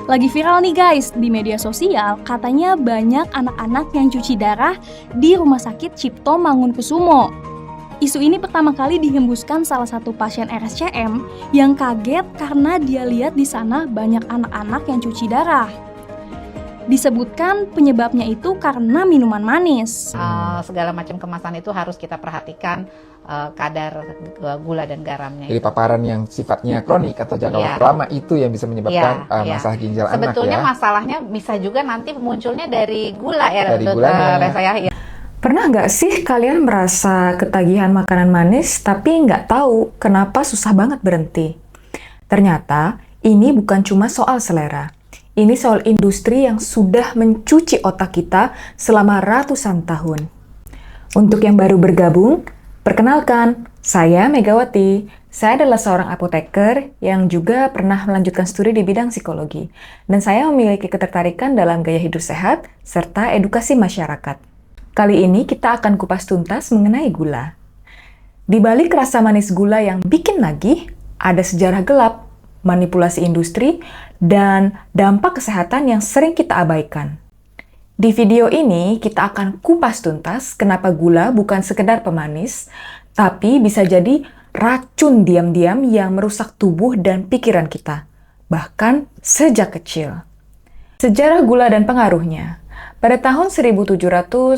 Lagi viral nih guys, di media sosial katanya banyak anak-anak yang cuci darah di Rumah Sakit Cipto Mangunkusumo. Isu ini pertama kali dihembuskan salah satu pasien RSCM yang kaget karena dia lihat di sana banyak anak-anak yang cuci darah. Disebutkan penyebabnya itu karena minuman manis. Segala macam kemasan itu harus kita perhatikan kadar gula dan garamnya. Jadi paparan yang sifatnya kronik atau jangka waktu lama itu yang bisa menyebabkan masalah ginjal anak ya. Sebetulnya masalahnya bisa juga nanti munculnya dari gula ya, dari gulanya. saya. Pernah nggak sih kalian merasa ketagihan makanan manis tapi nggak tahu kenapa susah banget berhenti? Ternyata ini bukan cuma soal selera. Ini soal industri yang sudah mencuci otak kita selama ratusan tahun. Untuk yang baru bergabung, perkenalkan, saya Megawati. Saya adalah seorang apoteker yang juga pernah melanjutkan studi di bidang psikologi. Dan saya memiliki ketertarikan dalam gaya hidup sehat serta edukasi masyarakat. Kali ini kita akan kupas tuntas mengenai gula. Di balik rasa manis gula yang bikin nagih, ada sejarah gelap, manipulasi industri, dan dampak kesehatan yang sering kita abaikan. Di video ini, kita akan kupas tuntas kenapa gula bukan sekedar pemanis, tapi bisa jadi racun diam-diam yang merusak tubuh dan pikiran kita, bahkan sejak kecil. Sejarah gula dan pengaruhnya. Pada tahun 1700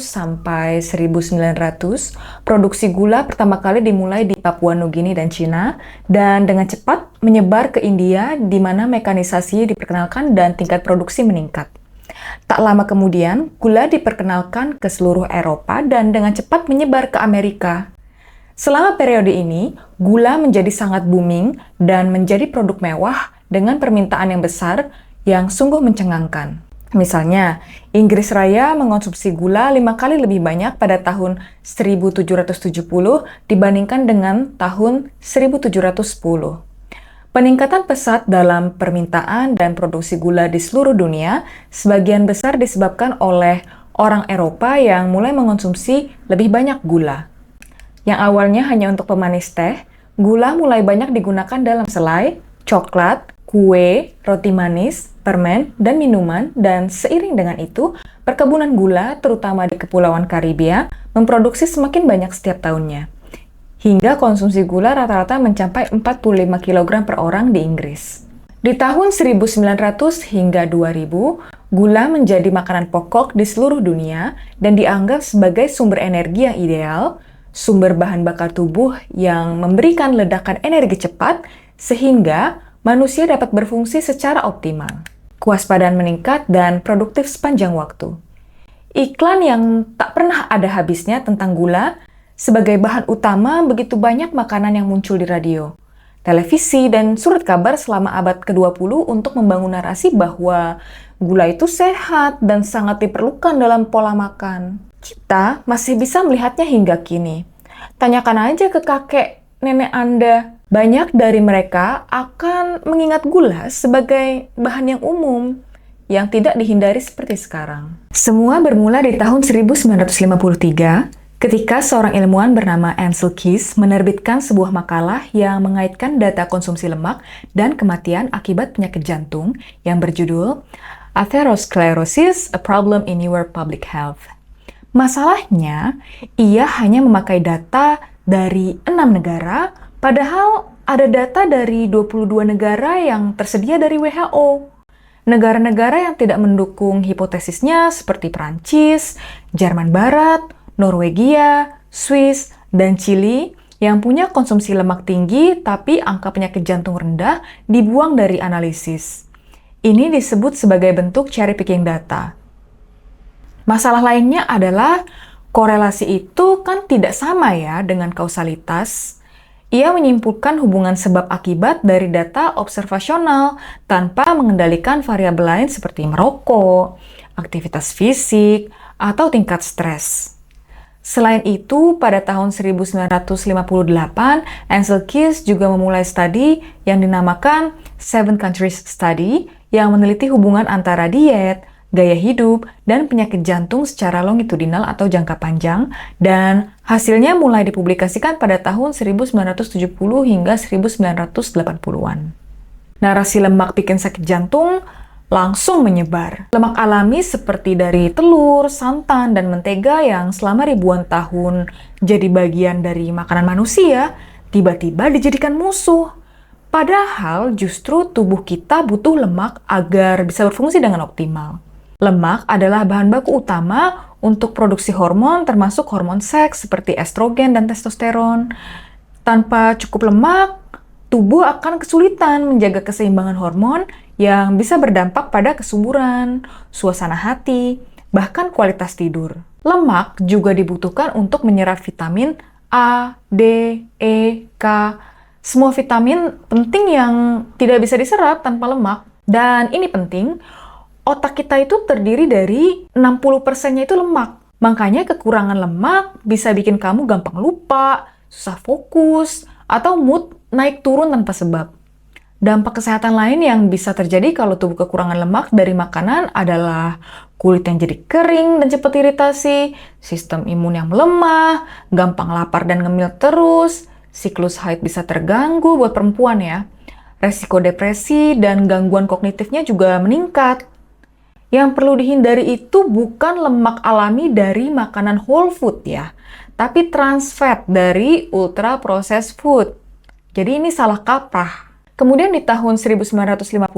sampai 1900, produksi gula pertama kali dimulai di Papua Nugini dan Cina, dan dengan cepat menyebar ke India di mana mekanisasi diperkenalkan dan tingkat produksi meningkat. Tak lama kemudian, gula diperkenalkan ke seluruh Eropa dan dengan cepat menyebar ke Amerika. Selama periode ini, gula menjadi sangat booming dan menjadi produk mewah dengan permintaan yang besar yang sungguh mencengangkan. Misalnya, Inggris Raya mengonsumsi gula 5 kali lebih banyak pada tahun 1770 dibandingkan dengan tahun 1710. Peningkatan pesat dalam permintaan dan produksi gula di seluruh dunia sebagian besar disebabkan oleh orang Eropa yang mulai mengonsumsi lebih banyak gula. Yang awalnya hanya untuk pemanis teh, gula mulai banyak digunakan dalam selai, coklat, kue, roti manis, permen, dan minuman, dan seiring dengan itu, perkebunan gula, terutama di Kepulauan Karibia, memproduksi semakin banyak setiap tahunnya. Hingga konsumsi gula rata-rata mencapai 45 kg per orang di Inggris. Di tahun 1900 hingga 2000, gula menjadi makanan pokok di seluruh dunia dan dianggap sebagai sumber energi yang ideal, sumber bahan bakar tubuh yang memberikan ledakan energi cepat, sehingga manusia dapat berfungsi secara optimal. Kewaspadaan meningkat dan produktif sepanjang waktu. Iklan yang tak pernah ada habisnya tentang gula sebagai bahan utama begitu banyak makanan yang muncul di radio, televisi, dan surat kabar selama abad ke-20 untuk membangun narasi bahwa gula itu sehat dan sangat diperlukan dalam pola makan. Kita masih bisa melihatnya hingga kini. Tanyakan aja ke kakek nenek Anda. Banyak dari mereka akan mengingat gula sebagai bahan yang umum, yang tidak dihindari seperti sekarang. Semua bermula di tahun 1953, ketika seorang ilmuwan bernama Ancel Keys menerbitkan sebuah makalah yang mengaitkan data konsumsi lemak dan kematian akibat penyakit jantung yang berjudul Atherosclerosis, a Problem in Your Public Health. Masalahnya, ia hanya memakai data dari 6 negara, padahal ada data dari 22 negara yang tersedia dari WHO. Negara-negara yang tidak mendukung hipotesisnya seperti Prancis, Jerman Barat, Norwegia, Swiss, dan Chili yang punya konsumsi lemak tinggi tapi angka penyakit jantung rendah dibuang dari analisis. Ini disebut sebagai bentuk cherry picking data. Masalah lainnya adalah korelasi itu kan tidak sama ya dengan kausalitas. Ia menyimpulkan hubungan sebab akibat dari data observasional tanpa mengendalikan variabel lain seperti merokok, aktivitas fisik, atau tingkat stres. Selain itu, pada tahun 1958, Ancel Keys juga memulai studi yang dinamakan Seven Countries Study yang meneliti hubungan antara diet, gaya hidup, dan penyakit jantung secara longitudinal atau jangka panjang, dan hasilnya mulai dipublikasikan pada tahun 1970 hingga 1980-an. Narasi lemak bikin sakit jantung langsung menyebar. Lemak alami seperti dari telur, santan, dan mentega yang selama ribuan tahun jadi bagian dari makanan manusia, tiba-tiba dijadikan musuh. Padahal justru tubuh kita butuh lemak agar bisa berfungsi dengan optimal. Lemak adalah bahan baku utama untuk produksi hormon termasuk hormon seks seperti estrogen dan testosteron. Tanpa cukup lemak, tubuh akan kesulitan menjaga keseimbangan hormon yang bisa berdampak pada kesuburan, suasana hati, bahkan kualitas tidur. Lemak juga dibutuhkan untuk menyerap vitamin A, D, E, K. Semua vitamin penting yang tidak bisa diserap tanpa lemak. Dan ini penting, otak kita itu terdiri dari 60%-nya itu lemak. Makanya kekurangan lemak bisa bikin kamu gampang lupa, susah fokus, atau mood naik turun tanpa sebab. Dampak kesehatan lain yang bisa terjadi kalau tubuh kekurangan lemak dari makanan adalah kulit yang jadi kering dan cepat iritasi, sistem imun yang melemah, gampang lapar dan ngemil terus, siklus haid bisa terganggu buat perempuan ya. Resiko depresi dan gangguan kognitifnya juga meningkat. Yang perlu dihindari itu bukan lemak alami dari makanan whole food ya, tapi trans fat dari ultra processed food. Jadi ini salah kaprah. Kemudian di tahun 1957,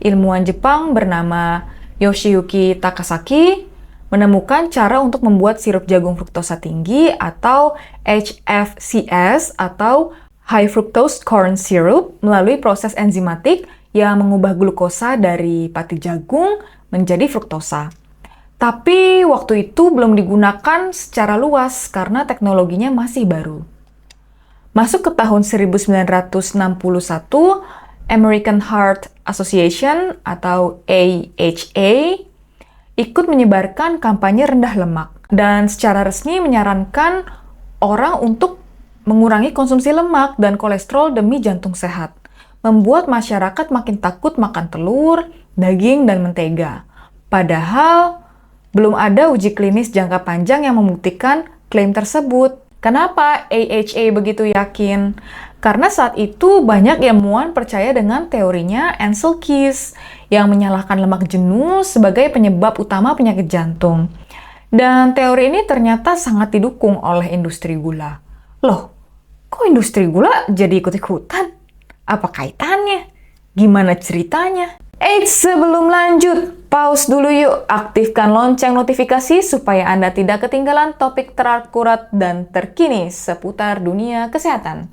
ilmuwan Jepang bernama Yoshiyuki Takasaki menemukan cara untuk membuat sirup jagung fruktosa tinggi atau HFCS atau High Fructose Corn Syrup melalui proses enzimatik yang mengubah glukosa dari pati jagung menjadi fruktosa. Tapi waktu itu belum digunakan secara luas karena teknologinya masih baru. Masuk ke tahun 1961, American Heart Association atau AHA ikut menyebarkan kampanye rendah lemak dan secara resmi menyarankan orang untuk mengurangi konsumsi lemak dan kolesterol demi jantung sehat, membuat masyarakat makin takut makan telur, daging, dan mentega. Padahal belum ada uji klinis jangka panjang yang membuktikan klaim tersebut. Kenapa AHA begitu yakin? Karena saat itu banyak ilmuwan percaya dengan teorinya Ancel Keys yang menyalahkan lemak jenuh sebagai penyebab utama penyakit jantung. Dan teori ini ternyata sangat didukung oleh industri gula. Loh, kok industri gula jadi ikut-ikutan? Apa kaitannya? Gimana ceritanya? Sebelum lanjut, pause dulu yuk. Aktifkan lonceng notifikasi supaya Anda tidak ketinggalan topik terakurat dan terkini seputar dunia kesehatan.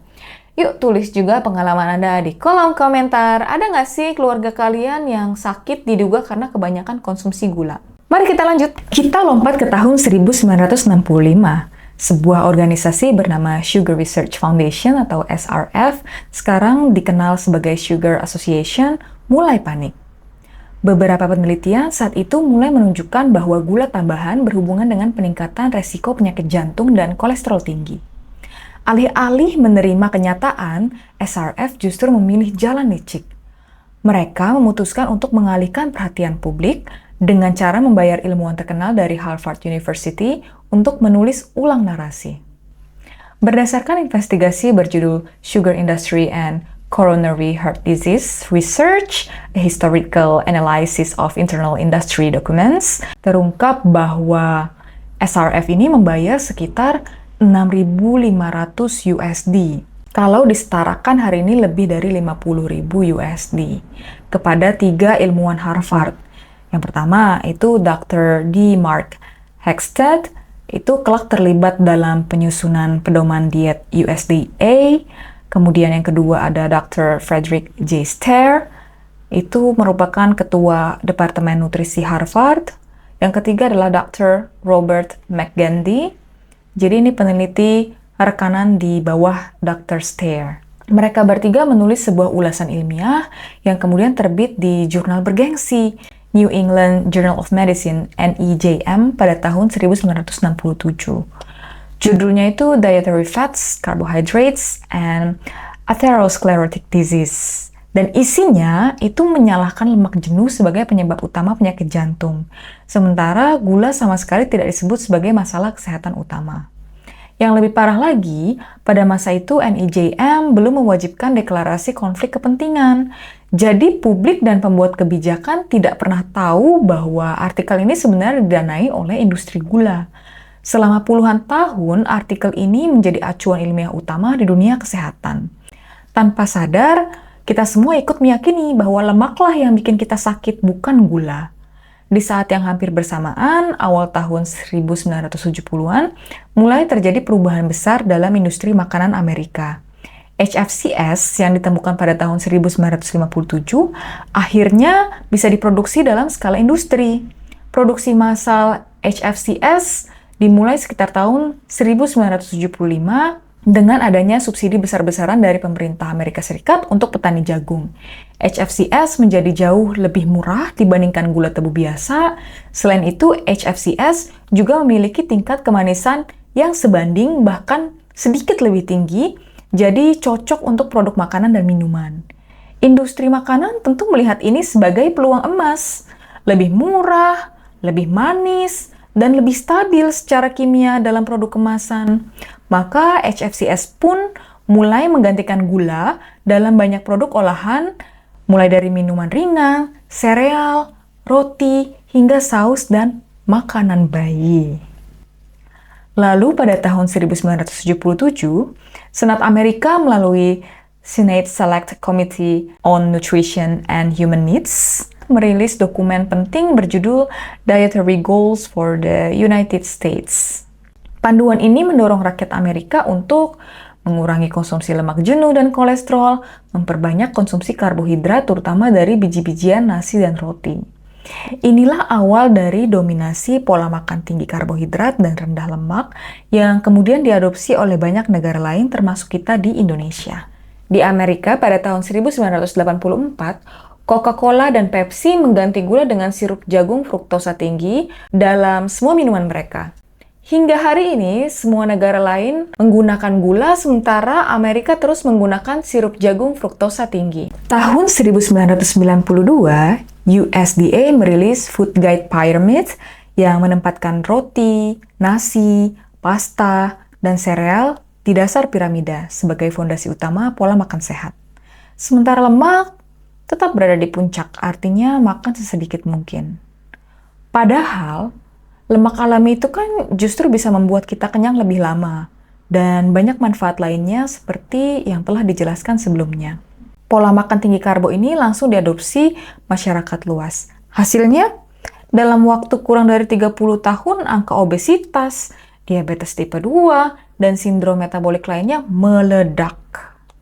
Yuk tulis juga pengalaman Anda di kolom komentar. Ada nggak sih keluarga kalian yang sakit diduga karena kebanyakan konsumsi gula? Mari kita lanjut. Kita lompat ke tahun 1965. Sebuah organisasi bernama Sugar Research Foundation atau SRF, sekarang dikenal sebagai Sugar Association, mulai panik. Beberapa penelitian saat itu mulai menunjukkan bahwa gula tambahan berhubungan dengan peningkatan resiko penyakit jantung dan kolesterol tinggi. Alih-alih menerima kenyataan, SRF justru memilih jalan licik. Mereka memutuskan untuk mengalihkan perhatian publik dengan cara membayar ilmuwan terkenal dari Harvard University untuk menulis ulang narasi. Berdasarkan investigasi berjudul Sugar Industry and Coronary Heart Disease Research, a Historical Analysis of Internal Industry Documents, terungkap bahwa SRF ini membayar sekitar 6.500 USD. Kalau disetarakan hari ini lebih dari 50.000 USD kepada 3 ilmuwan Harvard. Yang pertama itu Dr. D. Mark Hegstad, itu kelak terlibat dalam penyusunan pedoman diet USDA. Kemudian yang kedua ada Dr. Frederick J. Stair, itu merupakan ketua Departemen Nutrisi Harvard. Yang ketiga adalah Dr. Robert McGandy. Jadi ini peneliti rekanan di bawah Dr. Stair. Mereka bertiga menulis sebuah ulasan ilmiah yang kemudian terbit di jurnal bergengsi New England Journal of Medicine (NEJM) pada tahun 1967. Judulnya itu Dietary Fats, Carbohydrates, and Atherosclerotic Disease. Dan isinya itu menyalahkan lemak jenuh sebagai penyebab utama penyakit jantung. Sementara gula sama sekali tidak disebut sebagai masalah kesehatan utama. Yang lebih parah lagi, pada masa itu NEJM belum mewajibkan deklarasi konflik kepentingan. Jadi publik dan pembuat kebijakan tidak pernah tahu bahwa artikel ini sebenarnya didanai oleh industri gula. Selama puluhan tahun, artikel ini menjadi acuan ilmiah utama di dunia kesehatan. Tanpa sadar, kita semua ikut meyakini bahwa lemaklah yang bikin kita sakit, bukan gula. Di saat yang hampir bersamaan, awal tahun 1970-an, mulai terjadi perubahan besar dalam industri makanan Amerika. HFCS yang ditemukan pada tahun 1957 akhirnya bisa diproduksi dalam skala industri. Produksi massal HFCS dimulai sekitar tahun 1975 dengan adanya subsidi besar-besaran dari pemerintah Amerika Serikat untuk petani jagung. HFCS menjadi jauh lebih murah dibandingkan gula tebu biasa. Selain itu, HFCS juga memiliki tingkat kemanisan yang sebanding bahkan sedikit lebih tinggi, jadi cocok untuk produk makanan dan minuman. Industri makanan tentu melihat ini sebagai peluang emas. Lebih murah, lebih manis, dan lebih stabil secara kimia dalam produk kemasan. Maka HFCS pun mulai menggantikan gula dalam banyak produk olahan, mulai dari minuman ringan, sereal, roti, hingga saus dan makanan bayi. Lalu pada tahun 1977, Senat Amerika melalui Senate Select Committee on Nutrition and Human Needs merilis dokumen penting berjudul Dietary Goals for the United States. Panduan ini mendorong rakyat Amerika untuk mengurangi konsumsi lemak jenuh dan kolesterol, memperbanyak konsumsi karbohidrat terutama dari biji-bijian, nasi, dan roti. Inilah awal dari dominasi pola makan tinggi karbohidrat dan rendah lemak yang kemudian diadopsi oleh banyak negara lain termasuk kita di Indonesia. Di Amerika pada tahun 1984, Coca-Cola dan Pepsi mengganti gula dengan sirup jagung fruktosa tinggi dalam semua minuman mereka. Hingga hari ini, semua negara lain menggunakan gula, sementara Amerika terus menggunakan sirup jagung fruktosa tinggi. Tahun 1992, USDA merilis Food Guide Pyramid yang menempatkan roti, nasi, pasta, dan sereal di dasar piramida sebagai fondasi utama pola makan sehat. Sementara lemak tetap berada di puncak, artinya makan sesedikit mungkin. Padahal, lemak alami itu kan justru bisa membuat kita kenyang lebih lama, dan banyak manfaat lainnya seperti yang telah dijelaskan sebelumnya. Pola makan tinggi karbo ini langsung diadopsi masyarakat luas. Hasilnya, dalam waktu kurang dari 30 tahun, angka obesitas, diabetes tipe 2, dan sindrom metabolik lainnya meledak.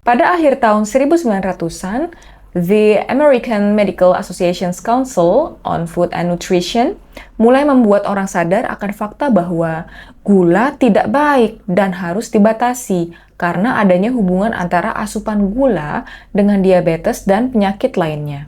Pada akhir tahun 1900-an, The American Medical Association's Council on Food and Nutrition mulai membuat orang sadar akan fakta bahwa gula tidak baik dan harus dibatasi karena adanya hubungan antara asupan gula dengan diabetes dan penyakit lainnya.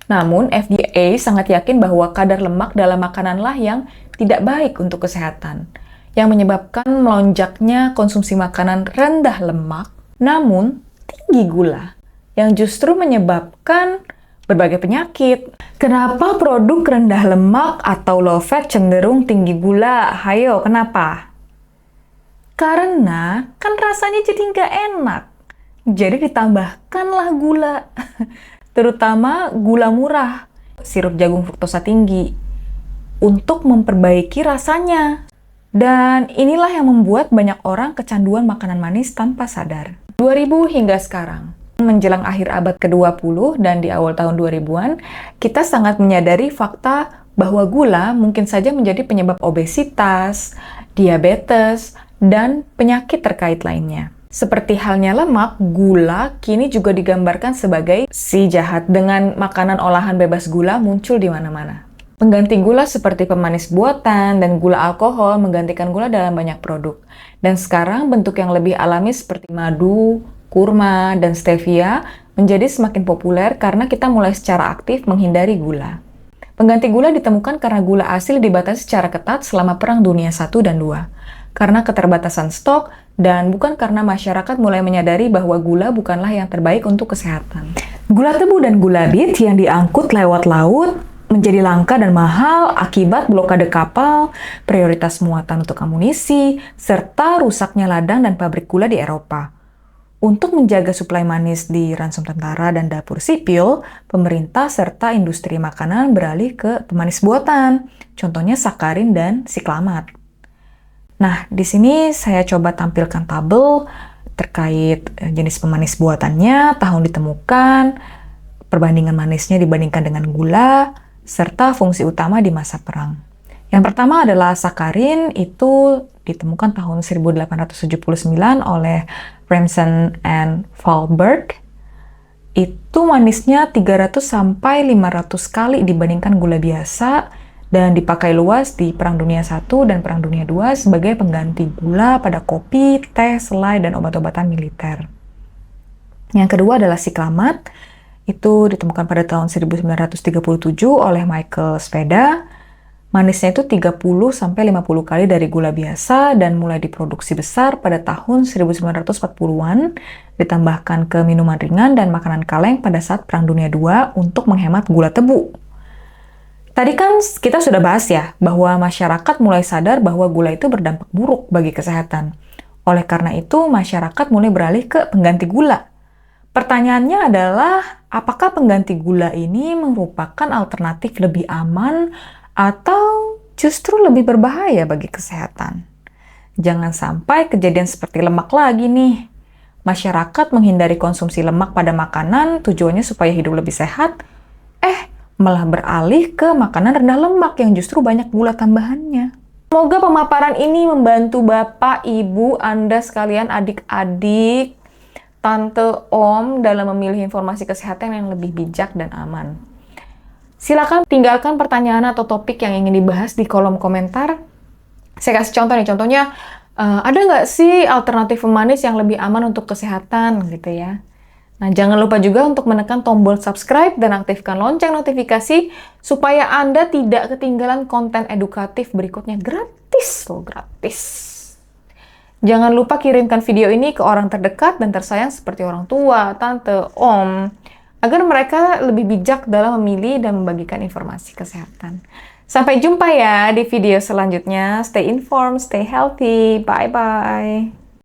Namun, FDA sangat yakin bahwa kadar lemak dalam makananlah yang tidak baik untuk kesehatan, yang menyebabkan melonjaknya konsumsi makanan rendah lemak, namun tinggi gula, yang justru menyebabkan berbagai penyakit. Kenapa produk rendah lemak atau low fat cenderung tinggi gula? Hayo, kenapa? Karena kan rasanya jadi nggak enak. Jadi ditambahkanlah gula. Terutama gula murah, sirup jagung fruktosa tinggi, untuk memperbaiki rasanya. Dan inilah yang membuat banyak orang kecanduan makanan manis tanpa sadar. 2000 hingga sekarang. Menjelang akhir abad ke-20 dan di awal tahun 2000-an, kita sangat menyadari fakta bahwa gula mungkin saja menjadi penyebab obesitas, diabetes, dan penyakit terkait lainnya. Seperti halnya lemak, gula kini juga digambarkan sebagai si jahat dengan makanan olahan bebas gula muncul di mana-mana. Pengganti gula seperti pemanis buatan dan gula alkohol menggantikan gula dalam banyak produk. Dan sekarang bentuk yang lebih alami seperti madu, kurma, dan stevia menjadi semakin populer karena kita mulai secara aktif menghindari gula. Pengganti gula ditemukan karena gula asli dibatasi secara ketat selama Perang Dunia I dan II, karena keterbatasan stok dan bukan karena masyarakat mulai menyadari bahwa gula bukanlah yang terbaik untuk kesehatan. Gula tebu dan gula bit yang diangkut lewat laut menjadi langka dan mahal akibat blokade kapal, prioritas muatan untuk amunisi, serta rusaknya ladang dan pabrik gula di Eropa. Untuk menjaga suplai manis di ransum tentara dan dapur sipil, pemerintah serta industri makanan beralih ke pemanis buatan, contohnya sakarin dan siklamat. Nah, di sini saya coba tampilkan tabel terkait jenis pemanis buatannya, tahun ditemukan, perbandingan manisnya dibandingkan dengan gula, serta fungsi utama di masa perang. Yang pertama adalah sakarin, itu ditemukan tahun 1879 oleh Remsen and Fahlberg. Itu manisnya 300 sampai 500 kali dibandingkan gula biasa dan dipakai luas di Perang Dunia I dan Perang Dunia II sebagai pengganti gula pada kopi, teh, selai, dan obat-obatan militer. Yang kedua adalah siklamat. Itu ditemukan pada tahun 1937 oleh Michael Sveda. Manisnya itu 30-50 kali dari gula biasa dan mulai diproduksi besar pada tahun 1940-an, ditambahkan ke minuman ringan dan makanan kaleng pada saat Perang Dunia II untuk menghemat gula tebu. Tadi kan kita sudah bahas ya, bahwa masyarakat mulai sadar bahwa gula itu berdampak buruk bagi kesehatan. Oleh karena itu, masyarakat mulai beralih ke pengganti gula. Pertanyaannya adalah, apakah pengganti gula ini merupakan alternatif lebih aman atau justru lebih berbahaya bagi kesehatan? Jangan sampai kejadian seperti lemak lagi nih. Masyarakat menghindari konsumsi lemak pada makanan tujuannya supaya hidup lebih sehat, malah beralih ke makanan rendah lemak yang justru banyak gula tambahannya. Semoga pemaparan ini membantu Bapak, Ibu, Anda sekalian, adik-adik, tante, om dalam memilih informasi kesehatan yang lebih bijak dan aman. Silakan tinggalkan pertanyaan atau topik yang ingin dibahas di kolom komentar. Saya kasih contoh nih, contohnya ada nggak sih alternatif pemanis yang lebih aman untuk kesehatan gitu ya. Nah, jangan lupa juga untuk menekan tombol subscribe dan aktifkan lonceng notifikasi supaya Anda tidak ketinggalan konten edukatif berikutnya. Gratis loh, gratis. Jangan lupa kirimkan video ini ke orang terdekat dan tersayang seperti orang tua, tante, om, agar mereka lebih bijak dalam memilih dan membagikan informasi kesehatan. Sampai jumpa ya di video selanjutnya. Stay informed, stay healthy. Bye-bye.